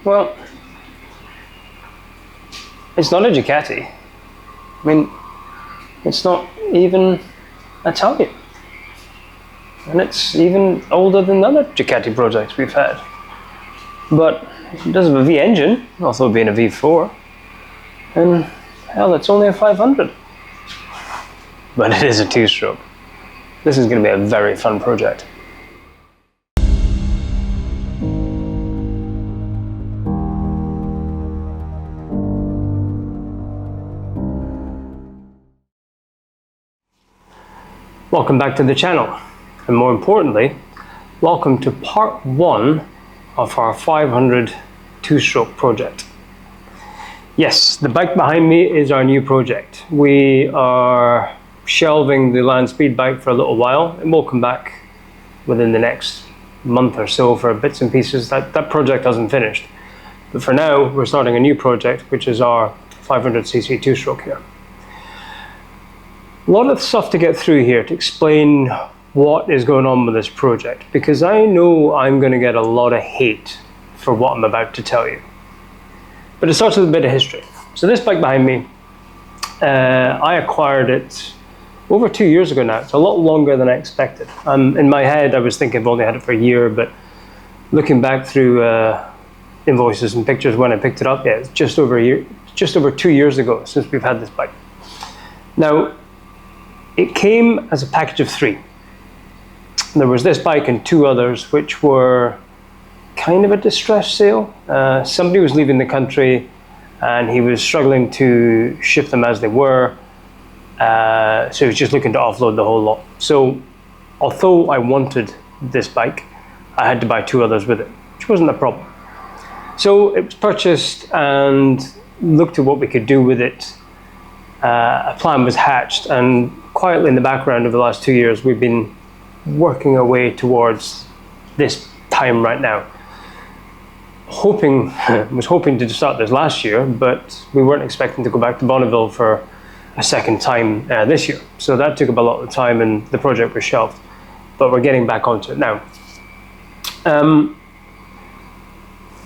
Well, it's not a Ducati. I mean, it's not even Italian. And it's even older than other Ducati projects we've had. But it does have a V engine, although being a V4. And hell, it's only a 500. But it is a two-stroke. This is going to be a very fun project. Welcome back to the channel, and more importantly, welcome to part 1 of our 500 two-stroke project. Yes, the bike behind me is our new project. We are shelving the land speed bike for a little while, and we'll come back within the next month or so for bits and pieces. That project hasn't finished, but for now we're starting a new project, which is our 500cc two-stroke here. A lot of stuff to get through here to explain what is going on with this project, because I know I'm going to get a lot of hate for what I'm about to tell you. But it starts with a bit of history. So this bike behind me, I acquired it over 2 years ago now. It's a lot longer than I expected. In my head, I was thinking I've only had it for a year, but looking back through invoices and pictures when I picked it up, yeah, it's just over a year, just over 2 years ago since we've had this bike. Now, it came as a package of 3. There was this bike and 2 others, which were kind of a distress sale. Somebody was leaving the country and he was struggling to ship them as they were. So he was just looking to offload the whole lot. So although I wanted this bike, I had to buy 2 others with it, which wasn't a problem. So it was purchased and looked at what we could do with it. A plan was hatched, and quietly in the background over the last 2 years, we've been working our way towards this time right now. Was hoping to start this last year, but we weren't expecting to go back to Bonneville for a second time this year. So that took up a lot of time and the project was shelved, but we're getting back onto it now.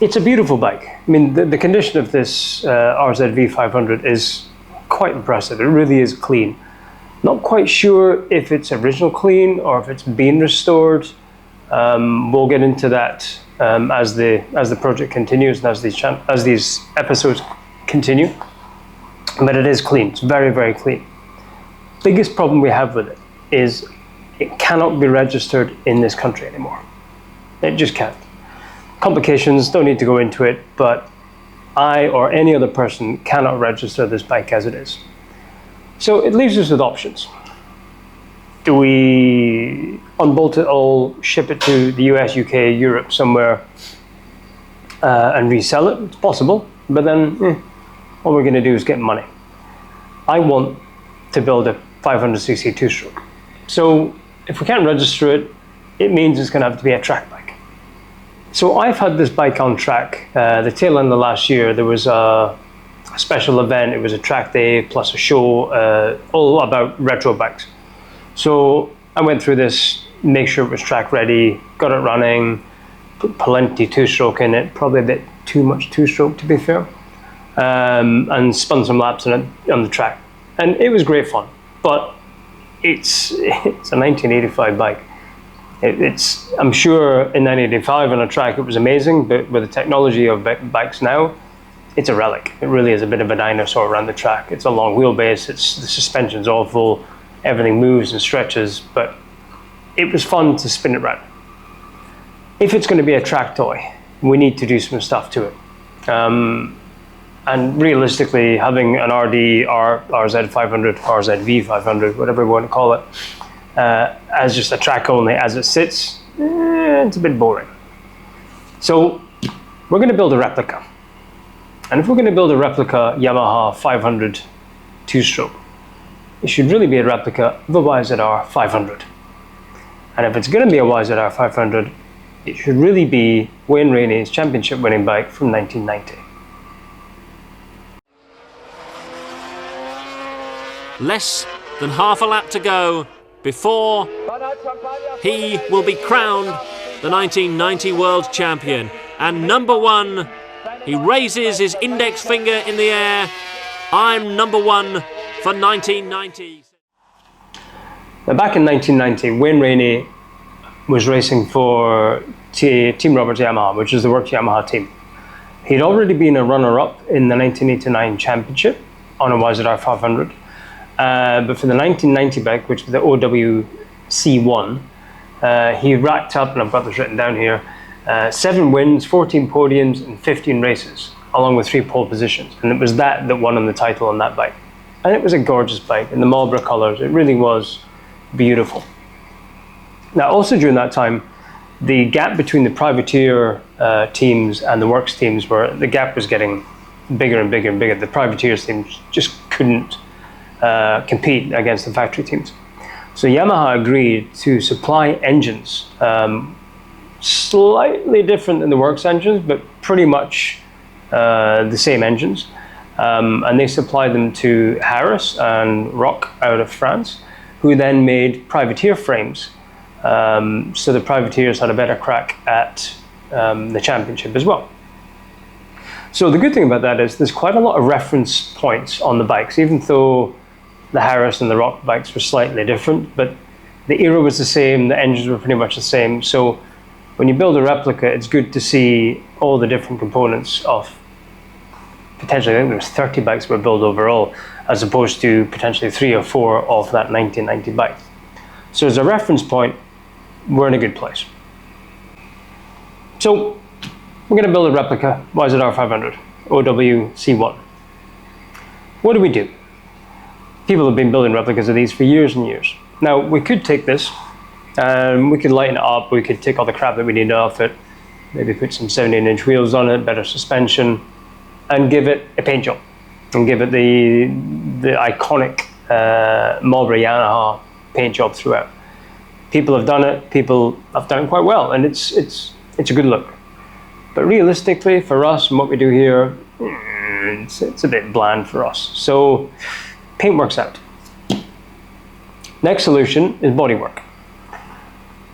It's a beautiful bike. I mean, the condition of this RZV500 is quite impressive. It really is clean. Not quite sure if it's original clean or if it's been restored. We'll get into that as the project continues and as these episodes continue. But it is clean. It's very, very clean. Biggest problem we have with it is it cannot be registered in this country anymore. It just can't. Complications, don't need to go into it, but I or any other person cannot register this bike as it is. So it leaves us with options. Do we unbolt it all, ship it to the US, UK, Europe, somewhere, and resell it? It's possible, but then all we're going to do is get money. I want to build a 500cc two-stroke. So if we can't register it, it means it's going to have to be a track bike. So I've had this bike on track. The tail end of last year, there was a special event. It was a track day plus a show, all about retro bikes. So I went through this, make sure it was track ready, got it running, put plenty two-stroke in it, probably a bit too much two-stroke to be fair, and spun some laps on the track. And it was great fun, but it's a 1985 bike. I'm sure in 1985 on a track it was amazing, but with the technology of bikes now, it's a relic. It really is a bit of a dinosaur around the track. It's a long wheelbase, the suspension's awful, everything moves and stretches, but it was fun to spin it around. If it's going to be a track toy, we need to do some stuff to it. And realistically, having an RZV500, RZV500, whatever we want to call it, as just a track only as it sits, it's a bit boring. So we're going to build a replica. And if we're going to build a replica Yamaha 500 two-stroke, it should really be a replica of the YZR500. And if it's going to be a YZR500, it should really be Wayne Rainey's championship winning bike from 1990. Less than half a lap to go before he will be crowned the 1990 world champion and #1 He raises his index finger in the air. I'm number one for 1990. Now, back in 1990, Wayne Rainey was racing for Team Roberts Yamaha, which is the works Yamaha team. He'd already been a runner-up in the 1989 championship on a YZR500, but for the 1990 bike, which was the OWC1, he racked up, and I've got this written down here, 7 wins, 14 podiums, and 15 races, along with 3 pole positions. And it was that won him the title on that bike. And it was a gorgeous bike in the Marlboro colours. It really was beautiful. Now, also during that time, the gap between the privateer teams and the works teams, the gap was getting bigger and bigger and bigger. The privateers teams just couldn't compete against the factory teams. So Yamaha agreed to supply engines, slightly different than the works engines, but pretty much the same engines. And they supplied them to Harris and Rock out of France, who then made privateer frames. So the privateers had a better crack at the championship as well. So the good thing about that is there's quite a lot of reference points on the bikes, even though the Harris and the Rock bikes were slightly different, but the era was the same, the engines were pretty much the same. So when you build a replica, it's good to see all the different components of, potentially I think there was 30 bikes were built overall, as opposed to potentially 3 or 4 of that 1990 bike. So as a reference point, we're in a good place. So we're going to build a replica YZR500 OWC1. What do we do? People have been building replicas of these for years and years. Now, we could take this and we could lighten it up, we could take all the crap that we need off it, maybe put some 17-inch wheels on it, better suspension, and give it a paint job, and give it the iconic Marlboro Yamaha paint job throughout. People have done it, people have done it quite well, and it's a good look. But realistically, for us and what we do here, it's a bit bland for us. So paint works out. Next solution is bodywork.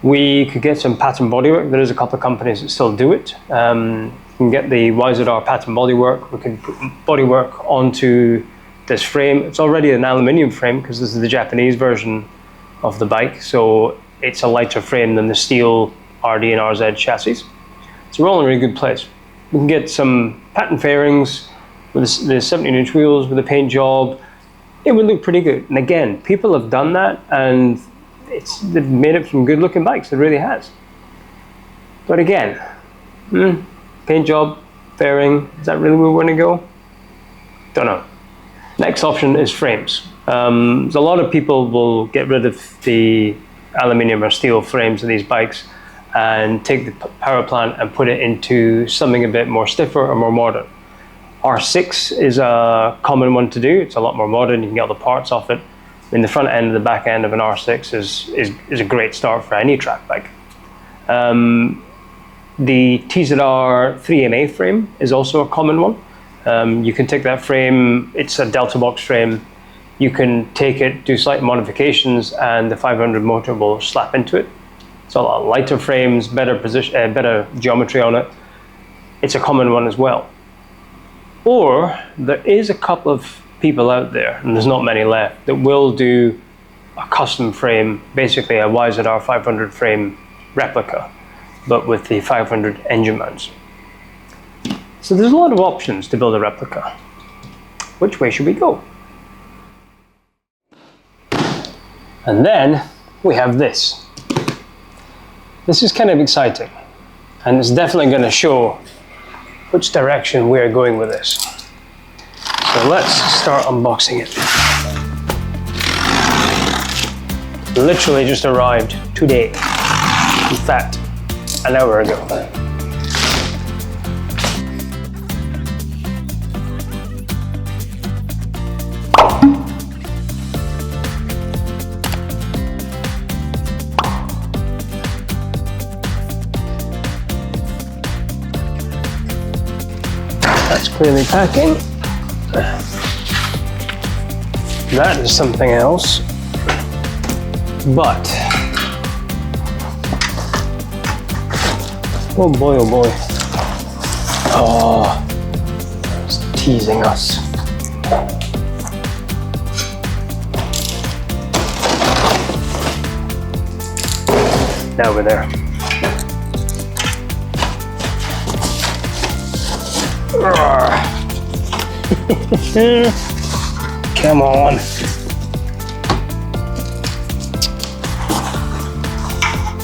We could get some pattern bodywork. There is a couple of companies that still do it. You can get the YZR pattern bodywork. We can put bodywork onto this frame. It's already an aluminium frame because this is the Japanese version of the bike. So it's a lighter frame than the steel RD and RZ chassis. So we're all in a really good place. We can get some pattern fairings with the 17-inch wheels with a paint job. It would look pretty good. And again, people have done that and they've made it from good-looking bikes. It really has. But again, paint job, fairing, is that really where we want to go? Don't know. Next option is frames. So a lot of people will get rid of the aluminium or steel frames of these bikes and take the power plant and put it into something a bit more stiffer or more modern. R6 is a common one to do. It's a lot more modern. You can get all the parts off it. I mean, the front end and the back end of an R6 is a great start for any track bike. The TZR 3MA frame is also a common one. You can take that frame, it's a Delta box frame. You can take it, do slight modifications, and the 500 motor will slap into it. It's a lot lighter frames, better position, better geometry on it. It's a common one as well. Or there is a couple of people out there, and there's not many left, that will do a custom frame, basically a YZR500 frame replica, but with the 500 engine mounts. So there's a lot of options to build a replica. Which way should we go? And then we have this. This is kind of exciting, and it's definitely going to show which direction we're going with this. So let's start unboxing it. Literally just arrived today. In fact, an hour ago. That's clearly packing. That is something else. But, oh boy, oh boy. Oh, teasing us. Now we're there. Come on.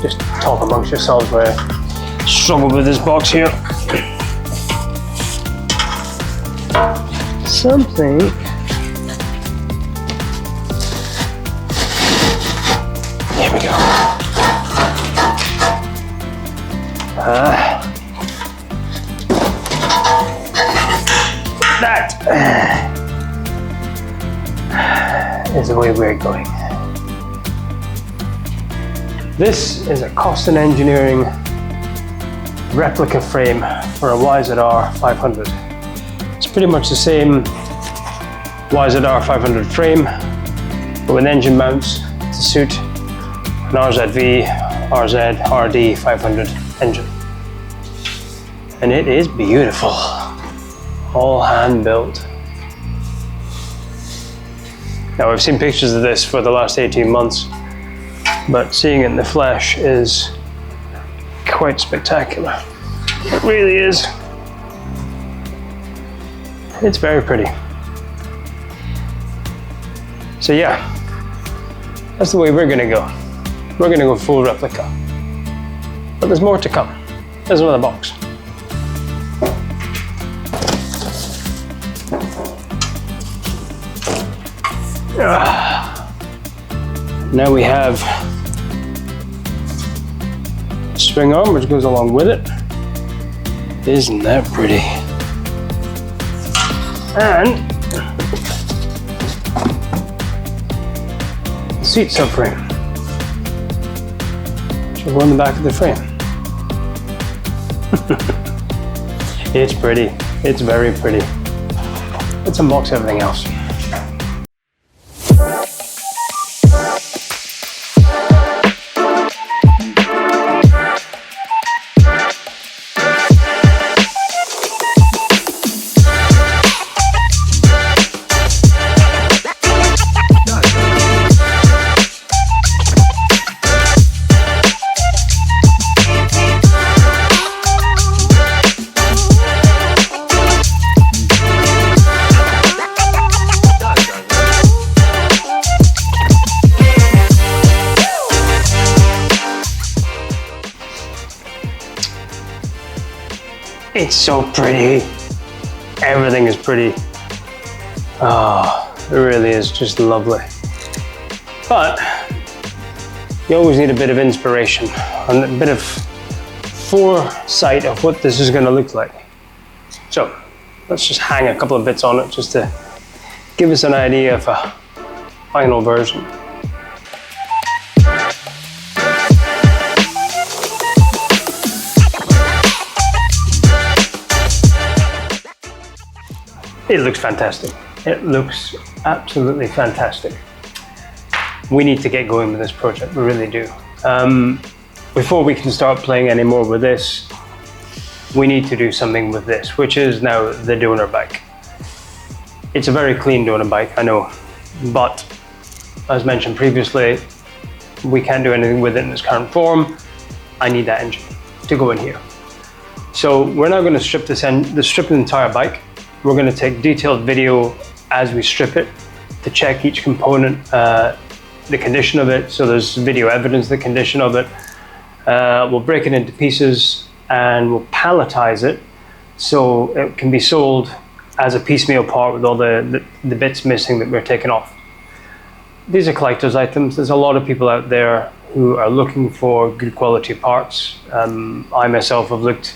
Just talk amongst yourselves where I struggle with this box here. Something. Here we go. That is the way we're going. This is a Costin Engineering replica frame for a YZR500. It's pretty much the same YZR500 frame, but with engine mounts to suit an RZV500 engine. And it is beautiful. All hand built. Now I've seen pictures of this for the last 18 months, but seeing it in the flesh is quite spectacular. It really is. It's very pretty. So yeah, that's the way we're gonna go. We're gonna go full replica. But there's more to come. There's another box. Now we have a swing arm which goes along with it. Isn't that pretty? And the seat subframe, which will go on the back of the frame. It's pretty. It's very pretty. Let's unbox everything else. It's so pretty. Everything is pretty. Oh, it really is just lovely. But you always need a bit of inspiration and a bit of foresight of what this is going to look like. So let's just hang a couple of bits on it just to give us an idea of a final version. It looks fantastic. It looks absolutely fantastic. We need to get going with this project, we really do. Before we can start playing any more with this, we need to do something with this, which is now the donor bike. It's a very clean donor bike, I know, but as mentioned previously, we can't do anything with it in its current form. I need that engine to go in here. So we're now going to strip strip the entire bike. We're going to take detailed video as we strip it to check each component, the condition of it. So there's video evidence of the condition of it. We'll break it into pieces and we'll palletize it so it can be sold as a piecemeal part with all the bits missing that we're taking off. These are collector's items. There's a lot of people out there who are looking for good quality parts. I myself have looked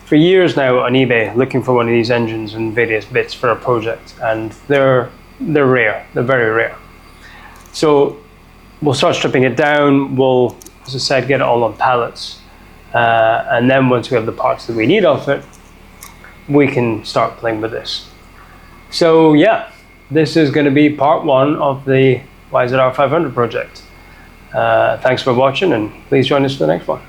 for years now on eBay looking for one of these engines and various bits for a project, and they're rare. They're very rare. So we'll start stripping it down. We'll, as I said, get it all on pallets, and then once we have the parts that we need off it, we can start playing with this. So yeah, this is going to be part one of the YZR500 project. Thanks for watching, and please join us for the next one.